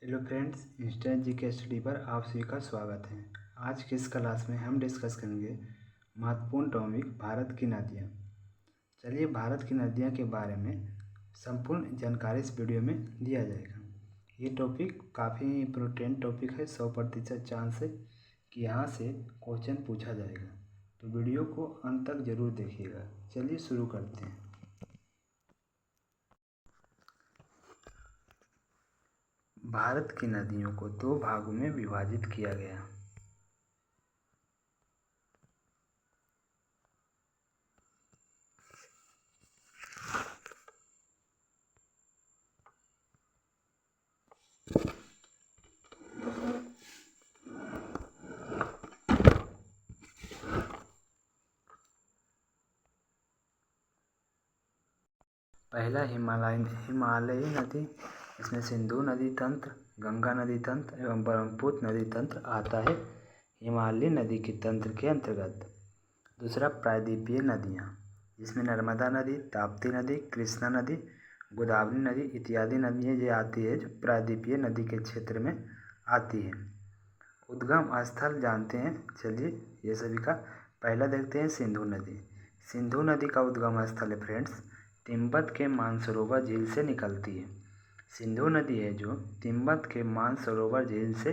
Hello friends, instant GK study पर आप सभी का स्वागत है। आज की इस क्लास में हम डिस्कस करेंगे महत्वपूर्ण टॉपिक भारत की नदियाँ। चलिए, भारत की नदियाँ के बारे में संपूर्ण जानकारी इस वीडियो में दिया जाएगा। ये टॉपिक काफ़ी इम्पोर्टेंट टॉपिक है। 100% चांस है कि यहाँ से क्वेश्चन पूछा जाएगा, तो वीडियो को अंत तक ज़रूर देखिएगा। चलिए शुरू करते हैं। भारत की नदियों को 2 भागों में विभाजित किया गया। पहला हिमालयी नदी, इसमें सिंधु नदी तंत्र, गंगा नदी तंत्र एवं ब्रह्मपुत्र नदी तंत्र आता है हिमालयी नदी के तंत्र के अंतर्गत। दूसरा प्रायद्वीपीय नदियाँ, जिसमें नर्मदा नदी, ताप्ती नदी, कृष्णा नदी, गोदावरी नदी इत्यादि नदियाँ ये आती है जो प्रायद्वीपीय नदी के क्षेत्र में आती है। उद्गम स्थल जानते हैं, चलिए ये सभी का। पहला देखते हैं सिंधु नदी। सिंधु नदी का उद्गम स्थल है फ्रेंड्स तिब्बत के मानसरोवर झील से निकलती है। सिंधु नदी है जो तिब्बत के मानसरोवर झील से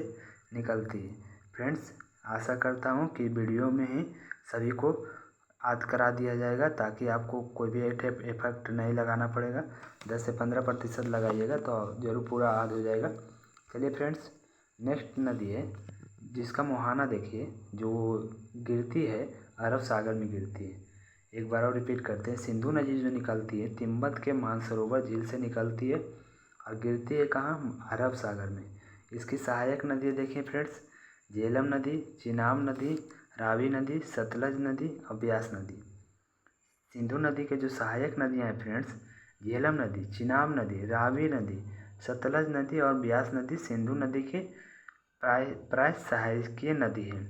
निकलती है। फ्रेंड्स, आशा करता हूँ कि वीडियो में ही सभी को याद करा दिया जाएगा, ताकि आपको कोई भी इफेक्ट नहीं लगाना पड़ेगा। 10 से 15% लगाइएगा तो ज़रूर पूरा याद हो जाएगा। चलिए फ्रेंड्स, नेक्स्ट नदी है जिसका मुहाना देखिए, जो गिरती है अरब सागर में गिरती है। एक बार और रिपीट करते हैं। सिंधु नदी जो निकलती है तिब्बत के मानसरोवर झील से निकलती है और गिरती है कहाँ? अरब सागर में। इसकी सहायक नदी देखिए फ्रेंड्स, झेलम नदी, चिनाब नदी, रावी नदी, सतलज नदी और ब्यास नदी। सिंधु नदी के जो सहायक नदियाँ हैं फ्रेंड्स, झेलम नदी, चिनाब नदी, रावी नदी, सतलज नदी और ब्यास नदी सिंधु नदी की प्राय सहायकीय नदी है,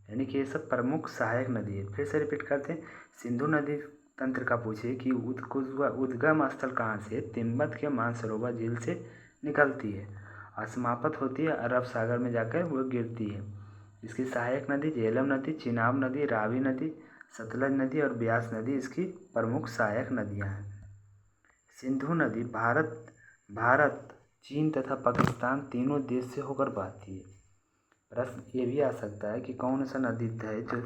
यानी कि ये सब प्रमुख सहायक नदी है। फिर से रिपीट करते हैं। सिंधु नदी तंत्र का पूछिए कि उद्गम स्थल कहाँ से? तिब्बत के मानसरोवर झील से निकलती है और समाप्त होती है अरब सागर में जाकर वो गिरती है। इसकी सहायक नदी झेलम नदी, चिनाब नदी, रावी नदी, सतलज नदी और ब्यास नदी इसकी प्रमुख सहायक नदियाँ हैं। सिंधु नदी भारत, चीन तथा पाकिस्तान तीनों देश से होकर बहती है। प्रश्न ये भी आ सकता है कि कौन सा नदी है जो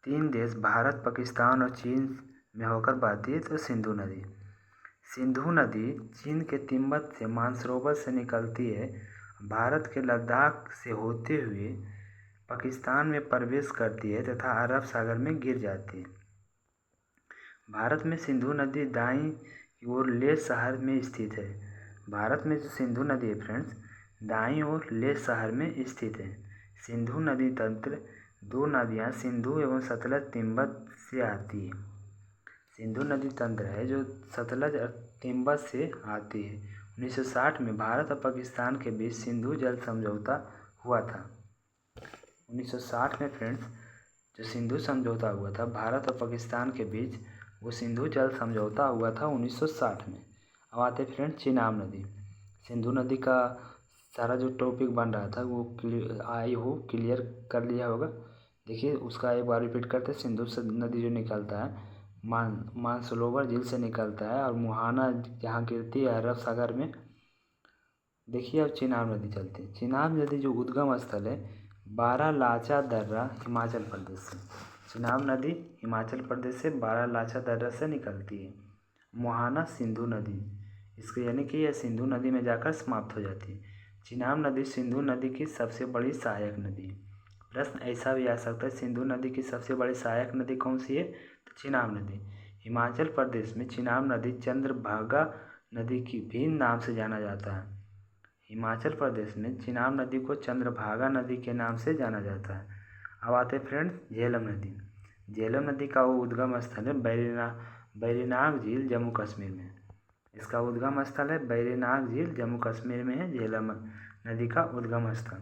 3 देश भारत, पाकिस्तान और चीन में होकर बहती है? तो सिंधु नदी। सिंधु नदी चीन के तिब्बत से मानसरोवर से निकलती है, भारत के लद्दाख से होते हुए पाकिस्तान में प्रवेश करती है तथा अरब सागर में गिर जाती है। भारत में सिंधु नदी दाईं ओर लेह शहर में स्थित है। भारत में जो सिंधु नदी है फ्रेंड्स, दाईं ओर लेह शहर में स्थित है। सिंधु नदी तंत्र 2 नदियाँ सिंधु एवं सतलज तिब्बत से आती है। सिंधु नदी तंत्र है जो सतलज और तिब्बत से आती है। 1960 में भारत और पाकिस्तान के बीच सिंधु जल समझौता हुआ था। 1960 में फ्रेंड्स जो सिंधु समझौता हुआ था भारत और पाकिस्तान के बीच, वो सिंधु जल समझौता हुआ था 1960 में। अब आते फ्रेंड्स चिनाब नदी। सिंधु नदी का सारा जो टॉपिक बन रहा था वो आई हो क्लियर कर लिया होगा। देखिए उसका एक बार रिपीट करते हैं। सिंधु नदी जो निकलता है मानसरोवर झील से निकलता है और मुहाना जहाँ गिरती है अरब सागर में। देखिए अब चिनाब नदी चलती है। चिनाब नदी जो उद्गम स्थल है बारालाचा दर्रा, हिमाचल प्रदेश से। चिनाब नदी हिमाचल प्रदेश से बारालाचा दर्रा से निकलती है। मुहाना सिंधु नदी, इसके यानी कि यह सिंधु नदी में जाकर समाप्त हो जाती है। चिनाब नदी सिंधु नदी की सबसे बड़ी सहायक नदी है। प्रश्न ऐसा भी आ सकता है, सिंधु नदी की सबसे बड़ी सहायक नदी कौन सी है? तो चिनाब नदी। हिमाचल प्रदेश में चिनाब नदी चंद्रभागा नदी की भी नाम से जाना जाता है। हिमाचल प्रदेश में चिनाब नदी को चंद्रभागा नदी के नाम से जाना जाता है। अब आते हैं फ्रेंड्स झेलम नदी। झेलम नदी का वो उद्गम स्थल है बैरीनाग झील, जम्मू कश्मीर में। इसका उद्गम स्थल है बैरीनाग झील, जम्मू कश्मीर में है झेलम नदी का उद्गम स्थल।